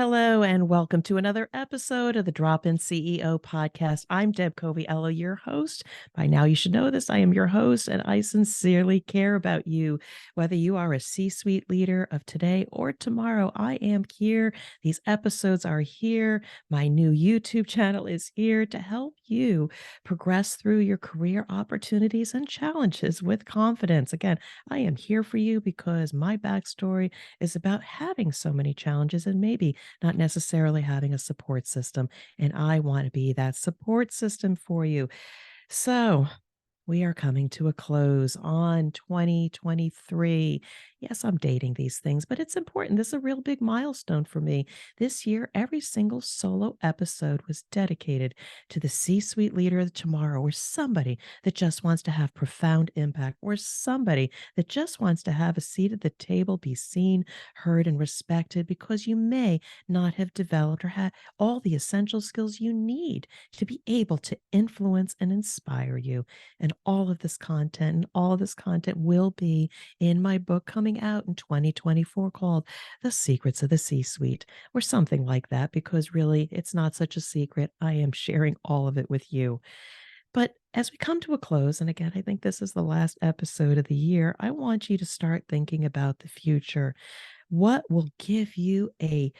Hello and welcome to another episode of the Drop-In CEO podcast. I'm Deb Coviello, your host. By now, you should know this. I am your host, and I sincerely care about you. Whether you are a C-suite leader of today or tomorrow, I am here. These episodes are here. My new YouTube channel is here to help you progress through your career opportunities and challenges with confidence. Again, I am here for you because my backstory is about having so many challenges and maybe not necessarily having a support system. And I want to be that support system for you. So, we are coming to a close on 2023. Yes, I'm dating these things, but it's important. This is a real big milestone for me. This year, every single solo episode was dedicated to the C suite leader of tomorrow, or somebody that just wants to have profound impact, or somebody that just wants to have a seat at the table, be seen, heard, and respected because you may not have developed or had all the essential skills you need to be able to influence and inspire you. And all of this content will be in my book coming out in 2024 called The Secrets of the C-Suite, or something like that, because really it's not such a secret. I am sharing all of it with you. But as we come to a close, and again, I think this is the last episode of the year, I want you to start thinking about the future. What will give you a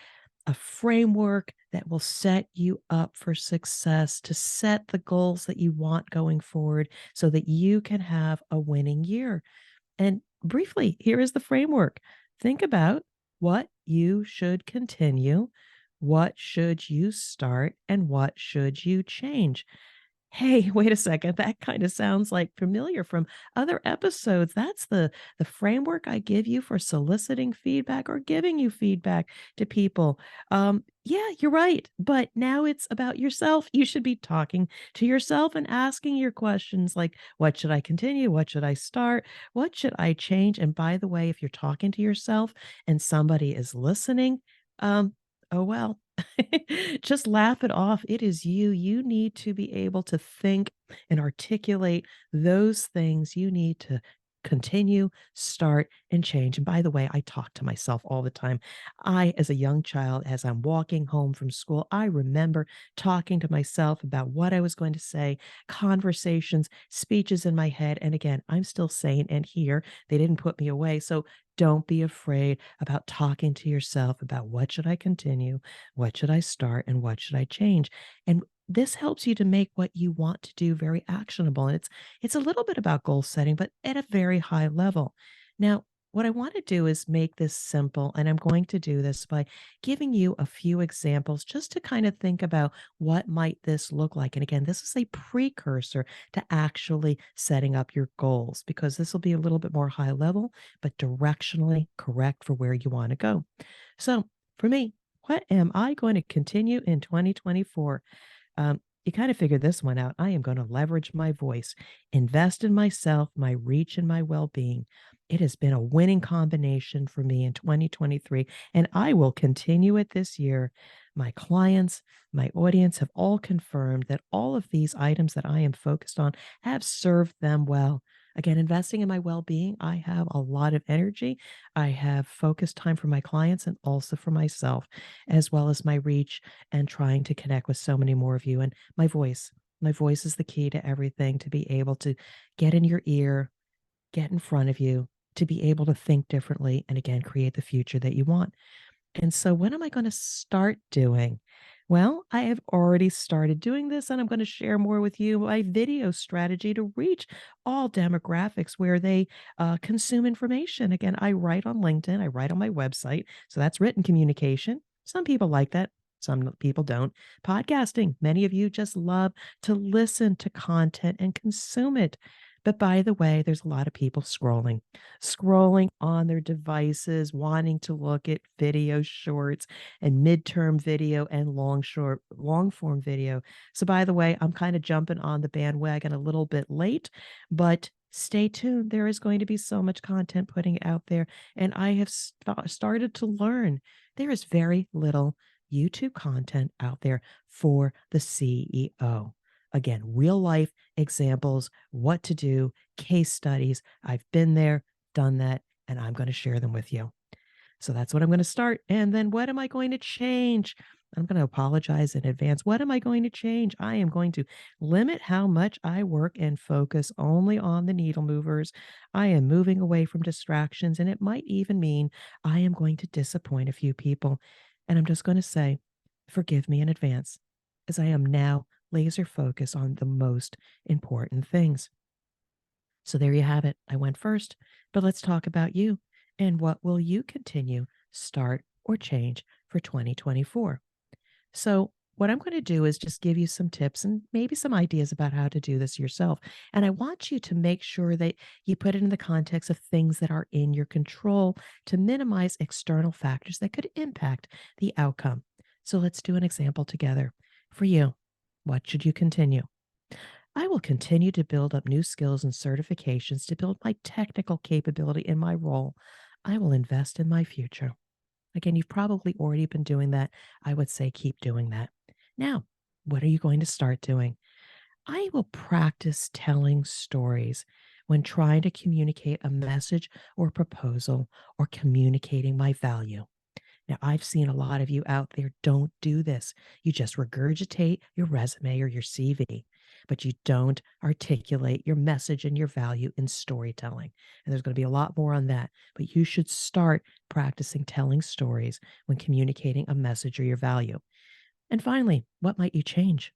framework that will set you up for success, to set the goals that you want going forward so that you can have a winning year? And briefly, here is the framework. Think about what you should continue, what should you start, and what should you change. Hey, wait a second. That kind of sounds like familiar from other episodes. That's the framework I give you for soliciting feedback or giving you feedback to people. Yeah, you're right. But now it's about yourself. You should be talking to yourself and asking your questions like, what should I continue? What should I start? What should I change? And by the way, if you're talking to yourself and somebody is listening, oh well. Just laugh it off. It is you. You need to be able to think and articulate those things you need to continue, start, and change. And by the way, I talk to myself all the time. As a young child, as I'm walking home from school, I remember talking to myself about what I was going to say, conversations, speeches in my head. And again, I'm still sane and here. They didn't put me away. So don't be afraid about talking to yourself about what should I continue, what should I start, and what should I change. And this helps you to make what you want to do very actionable. And it's a little bit about goal setting, but at a very high level. Now, what I want to do is make this simple, and I'm going to do this by giving you a few examples just to kind of think about what might this look like. And again, this is a precursor to actually setting up your goals because this will be a little bit more high level, but directionally correct for where you want to go. So for me, what am I going to continue in 2024? You kind of figured this one out. I am going to leverage my voice, invest in myself, my reach, and my well being. It has been a winning combination for me in 2023, and I will continue it this year. My clients, my audience have all confirmed that all of these items that I am focused on have served them well. Again, investing in my well being, I have a lot of energy. I have focused time for my clients and also for myself, as well as my reach and trying to connect with so many more of you. And my voice. My voice is the key to everything, to be able to get in your ear, get in front of you, to be able to think differently, and again, create the future that you want. And so, what am I going to start doing? Well, I have already started doing this, and I'm going to share more with you my video strategy to reach all demographics where they consume information. Again, I write on LinkedIn, I write on my website. So that's written communication. Some people like that. Some people don't. Podcasting, many of you just love to listen to content and consume it. But by the way, there's a lot of people scrolling on their devices, wanting to look at video shorts and midterm video and long form video. So by the way, I'm kind of jumping on the bandwagon a little bit late, but stay tuned. There is going to be so much content putting out there. And I have started to learn there is very little YouTube content out there for the CEO. Again, real life examples, what to do, case studies. I've been there, done that, and I'm going to share them with you. So that's what I'm going to start. And then what am I going to change? I'm going to apologize in advance. What am I going to change? I am going to limit how much I work and focus only on the needle movers. I am moving away from distractions, and it might even mean I am going to disappoint a few people. And I'm just going to say, forgive me in advance, as I am now laser focused on the most important things. So there you have it. I went first, but let's talk about you and what will you continue, start, or change for 2024. So, what I'm going to do is just give you some tips and maybe some ideas about how to do this yourself. And I want you to make sure that you put it in the context of things that are in your control to minimize external factors that could impact the outcome. So, let's do an example together. For you, what should you continue? I will continue to build up new skills and certifications to build my technical capability in my role. I will invest in my future. Again, you've probably already been doing that. I would say keep doing that. Now, what are you going to start doing? I will practice telling stories when trying to communicate a message or proposal or communicating my value. Now, I've seen a lot of you out there don't do this. You just regurgitate your resume or your CV, but you don't articulate your message and your value in storytelling. And there's going to be a lot more on that, but you should start practicing telling stories when communicating a message or your value. And finally, what might you change?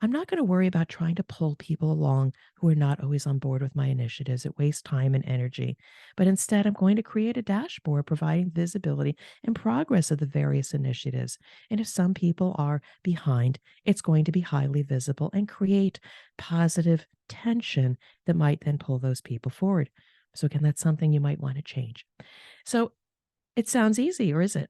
I'm not going to worry about trying to pull people along who are not always on board with my initiatives. It wastes time and energy. But instead, I'm going to create a dashboard providing visibility and progress of the various initiatives. And if some people are behind, it's going to be highly visible and create positive tension that might then pull those people forward. So, again, that's something you might want to change. So, it sounds easy, or is it?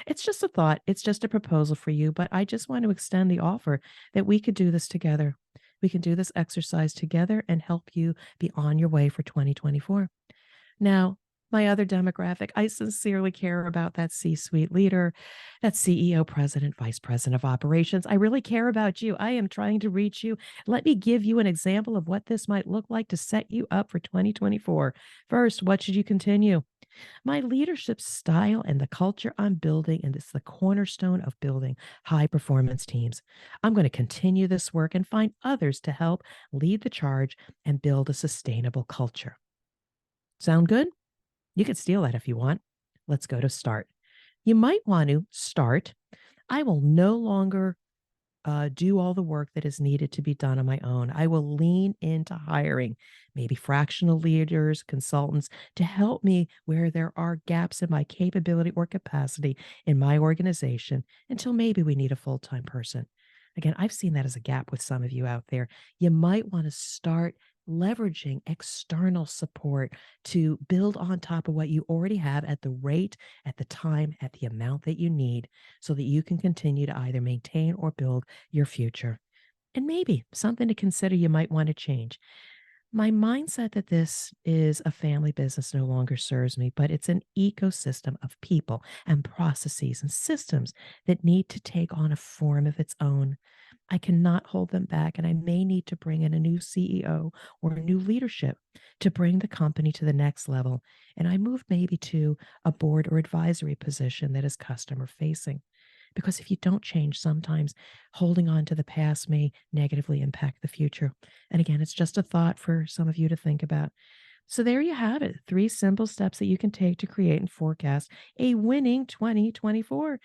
It's just a thought. It's just a proposal for you, but I just want to extend the offer that we could do this together. We can do this exercise together and help you be on your way for 2024. Now, my other demographic, I sincerely care about that C suite leader, that CEO, president, vice president of operations. I really care about you. I am trying to reach you. Let me give you an example of what this might look like to set you up for 2024. First, what should you continue? My leadership style and the culture I'm building, and it's the cornerstone of building high performance teams. I'm going to continue this work and find others to help lead the charge and build a sustainable culture. Sound good? You could steal that if you want. Let's go to start. You might want to start. I will no longer do all the work that is needed to be done on my own. I will lean into hiring maybe fractional leaders, consultants to help me where there are gaps in my capability or capacity in my organization until maybe we need a full time person. Again, I've seen that as a gap with some of you out there. You might want to start leveraging external support to build on top of what you already have at the rate, at the time, at the amount that you need so that you can continue to either maintain or build your future. And maybe something to consider you might want to change. My mindset that this is a family business no longer serves me, but it's an ecosystem of people and processes and systems that need to take on a form of its own. I cannot hold them back, and I may need to bring in a new CEO or a new leadership to bring the company to the next level. And I move maybe to a board or advisory position that is customer facing. Because if you don't change, sometimes holding on to the past may negatively impact the future. And again, it's just a thought for some of you to think about. So there you have it, 3 simple steps that you can take to create and forecast a winning 2024.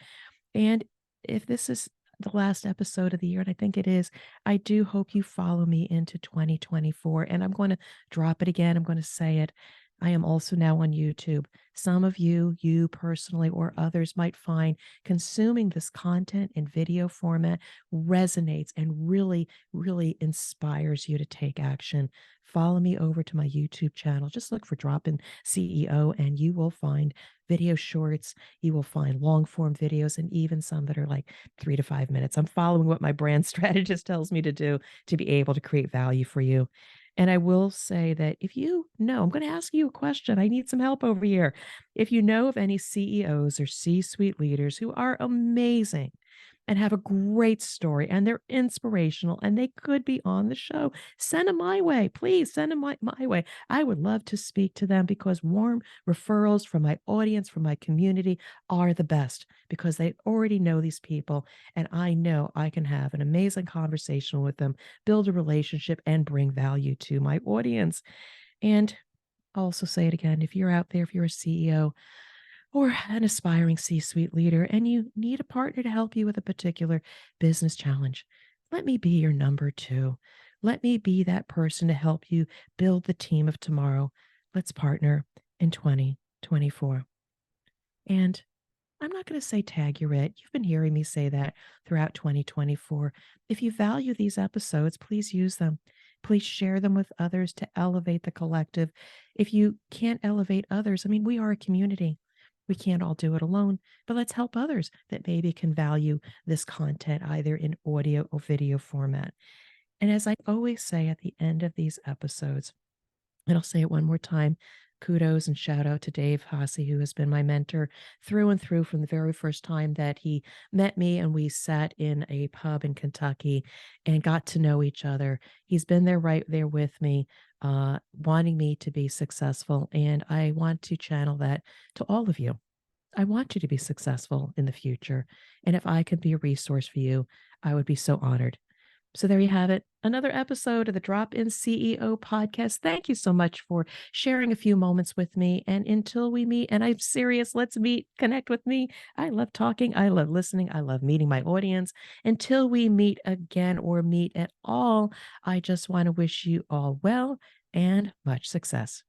And if this is the last episode of the year, and I think it is, I do hope you follow me into 2024. And I'm going to drop it again. I'm going to say it. I am also now on YouTube. Some of you personally or others might find consuming this content in video format resonates and really, really inspires you to take action. Follow me over to my YouTube channel. Just look for Drop In CEO and you will find video shorts. You will find long form videos and even some that are like 3 to 5 minutes. I'm following what my brand strategist tells me to do to be able to create value for you. And I will say that if you know, I'm going to ask you a question. I need some help over here. If you know of any CEOs or C suite leaders who are amazing and have a great story and they're inspirational and they could be on the show, send them my way. Please send them my way. I would love to speak to them because warm referrals from my audience, from my community are the best because they already know these people. And I know I can have an amazing conversation with them, build a relationship, and bring value to my audience. And I'll also say it again, if you're out there, if you're a CEO or an aspiring C suite leader and you need a partner to help you with a particular business challenge, let me be your number two. Let me be that person to help you build the team of tomorrow. Let's partner in 2024. And I'm not going to say tag you're it. You've been hearing me say that throughout 2024. If you value these episodes, please use them. Please share them with others to elevate the collective. If you can't elevate others, I mean, we are a community. We can't all do it alone, but let's help others that maybe can value this content either in audio or video format. And as I always say at the end of these episodes, and I'll say it one more time. Kudos and shout out to Dave Hasse, who has been my mentor through and through from the very first time that he met me and we sat in a pub in Kentucky and got to know each other. He's been there right there with me, wanting me to be successful. And I want to channel that to all of you. I want you to be successful in the future. And if I could be a resource for you, I would be so honored. So there you have it. Another episode of the Drop In CEO podcast. Thank you so much for sharing a few moments with me. And until we meet, and I'm serious, let's meet, connect with me. I love talking. I love listening. I love meeting my audience. Until we meet again or meet at all, I just want to wish you all well and much success.